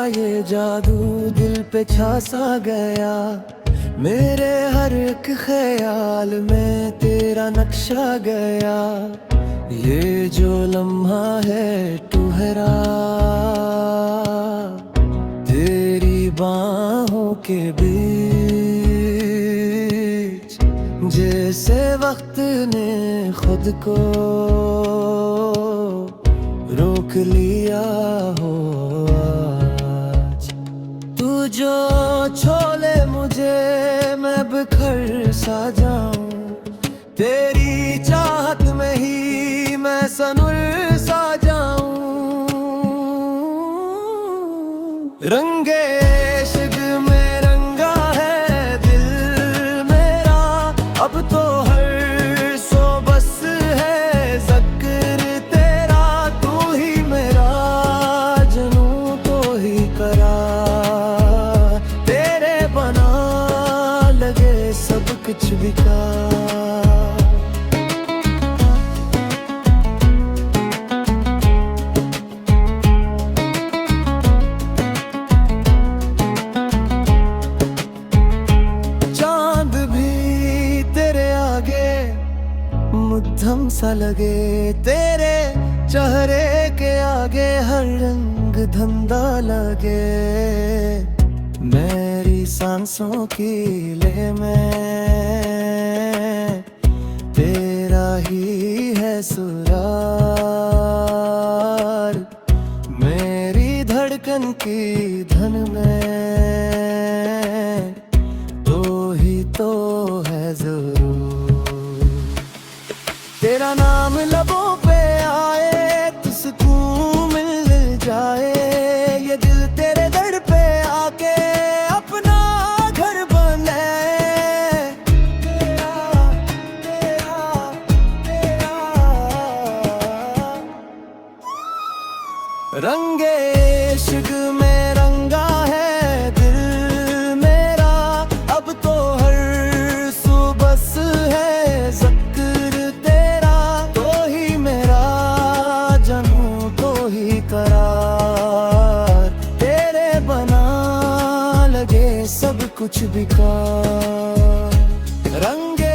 ये जादू दिल पे छा सा गया। मेरे हर एक ख्याल में तेरा नक्शा गया। ये जो लम्हा है ठुहरा तेरी बाहों के बीच, जैसे वक्त ने खुद को रोक लिया हो आज। तू जो छोले मुझे मैं बिखर सा जाऊं, तेरी चाहत में ही मैं सनुर सा जाऊं। रंगे इश्क में रंगा है दिल मेरा, अब तो हर सो बस है ज़िक्र तेरा। तू ही मेरा जनू तो ही करार, तेरे बना लगे सब कुछ बेकार। मध्यम सा लगे तेरे चेहरे के आगे, हर रंग धंधा लगे। मेरी सांसों की ले में तेरा ही है सुरार। मेरी धड़कन की धन में तो ही तो है जरूर। तेरा नाम लबों पे आए तो सुकून मिल जाए। ये दिल तेरे दर पे आके अपना घर बनाए। तेरा तेरा तेरा रंगे इश्क में रंगा है दिल मेरा, अब तो हर सुबह है ज़िक्र तेरा। तो ही मेरा जनू तो ही करार, तेरे बना लगे सब कुछ बेकार। रंगे